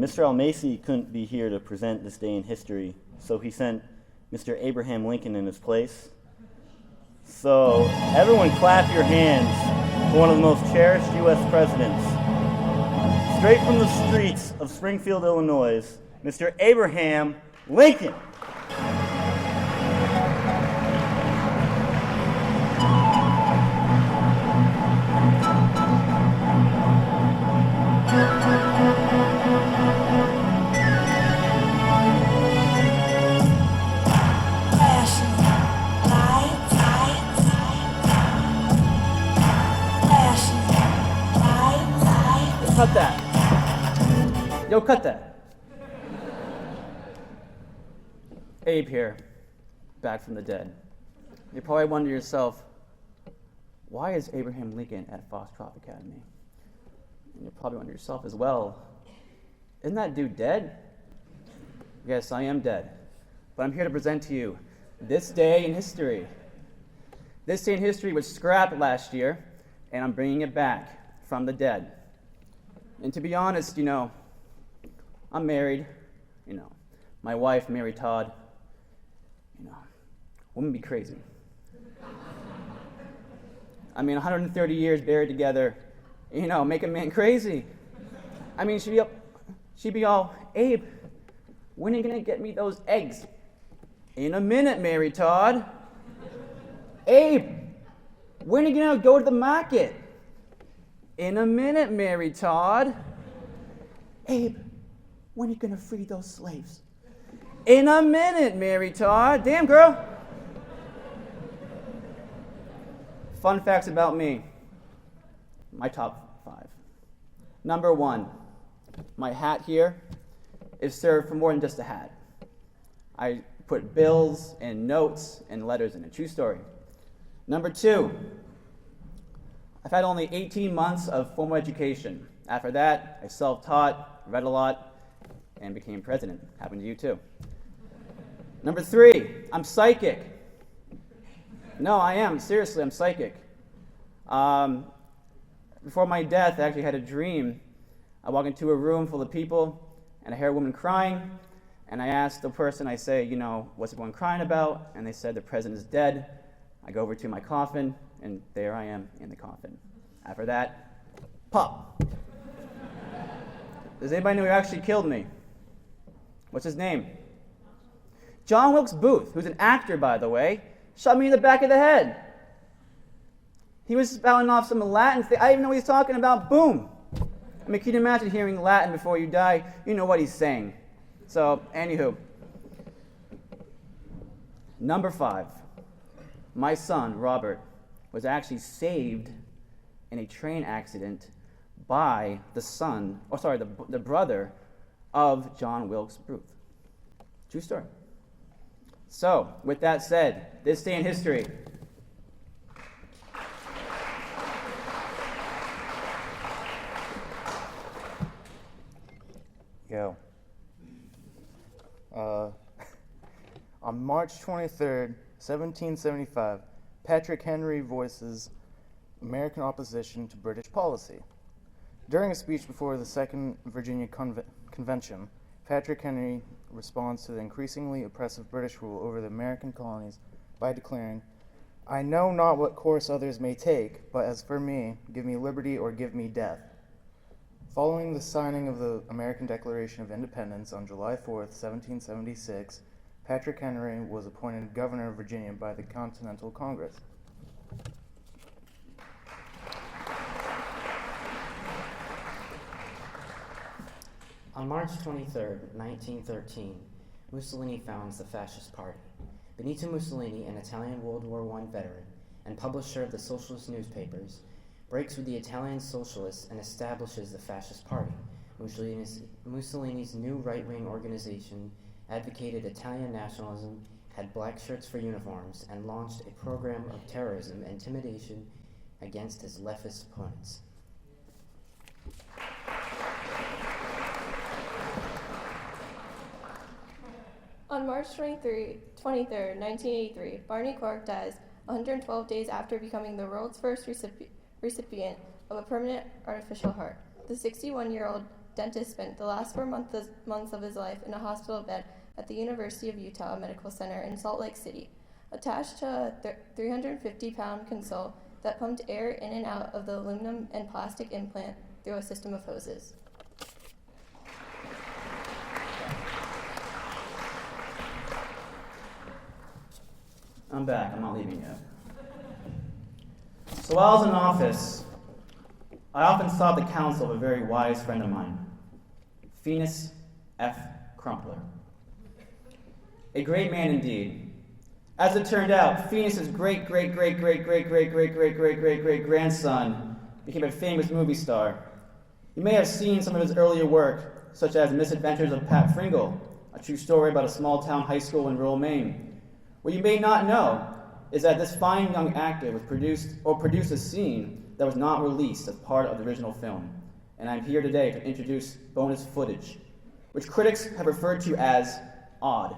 Mr. Almacy couldn't be here to present this day in history, so he sent Mr. Abraham Lincoln in his place. So everyone clap your hands for one of the most cherished U.S. presidents. Straight from the streets of Springfield, Illinois, Mr. Abraham Lincoln. Cut that. Yo, cut that. Abe here, back from the dead. You probably wonder to yourself, why is Abraham Lincoln at Foxcroft Academy? And you probably wonder yourself as well, isn't that dude dead? Yes, I am dead. But I'm here to present to you this day in history. This day in history was scrapped last year, and I'm bringing it back from the dead. And to be honest, I'm married, my wife, Mary Todd, women be crazy. I mean, 130 years buried together, make a man crazy. I mean, she'd be all, Abe, when are you gonna get me those eggs? In a minute, Mary Todd. Abe, when are you gonna go to the market? In a minute, Mary Todd. Abe, when are you gonna free those slaves? In a minute, Mary Todd. Damn, girl. Fun facts about me. My top 5. Number 1, my hat here is served for more than just a hat. I put bills and notes and letters in a true story. Number 2, I've had only 18 months of formal education. After that, I self-taught, read a lot, and became president. Happened to you too. Number 3, I'm psychic. No, I am. Seriously, I'm psychic. Before my death, I actually had a dream. I walk into a room full of people, and I hear a woman crying, and I ask the person, I say, what's everyone crying about? And they said, the president is dead. I go over to my coffin, and there I am in the coffin. After that, pop. Does anybody know who actually killed me? What's his name? John Wilkes Booth, who's an actor, by the way, shot me in the back of the head. He was spouting off some Latin thing. I didn't even know what he's talking about. Boom. I mean, can you imagine hearing Latin before you die? You know what he's saying. So, anywho. Number 5. My son, Robert, was actually saved in a train accident by the brother of John Wilkes Booth. True story. So, with that said, this day in history. Yo. On March 23rd, 1775, Patrick Henry voices American opposition to British policy. During a speech before the Second Virginia Convention, Patrick Henry responds to the increasingly oppressive British rule over the American colonies by declaring, "I know not what course others may take, but as for me, give me liberty or give me death." Following the signing of the American Declaration of Independence on July 4th, 1776, Patrick Henry was appointed governor of Virginia by the Continental Congress. On March 23, 1913, Mussolini founds the Fascist Party. Benito Mussolini, an Italian World War I veteran and publisher of the socialist newspapers, breaks with the Italian socialists and establishes the Fascist Party. Mussolini's new right-wing organization advocated Italian nationalism, had black shirts for uniforms, and launched a program of terrorism and intimidation against his leftist opponents. On March 23, 1983, Barney Cork dies 112 days after becoming the world's first recipient of a permanent artificial heart. The 61-year-old dentist spent the last 4 months of his life in a hospital bed at the University of Utah Medical Center in Salt Lake City, attached to a 350-pound console that pumped air in and out of the aluminum and plastic implant through a system of hoses. I'm back. I'm not leaving yet. So while I was in office, I often sought the counsel of a very wise friend of mine, Phineas F. Crumpler. A great man indeed. As it turned out, Phineas's great-great-great-great-great-great-great-great-great-great-great-grandson became a famous movie star. You may have seen some of his earlier work, such as The Misadventures of Pat Fringle, a true story about a small-town high school in rural Maine. What you may not know is that this fine young actor produced a scene that was not released as part of the original film, and I'm here today to introduce bonus footage, which critics have referred to as odd,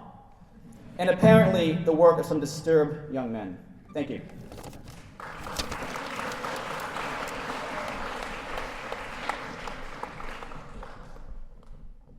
and apparently the work of some disturbed young men. Thank you.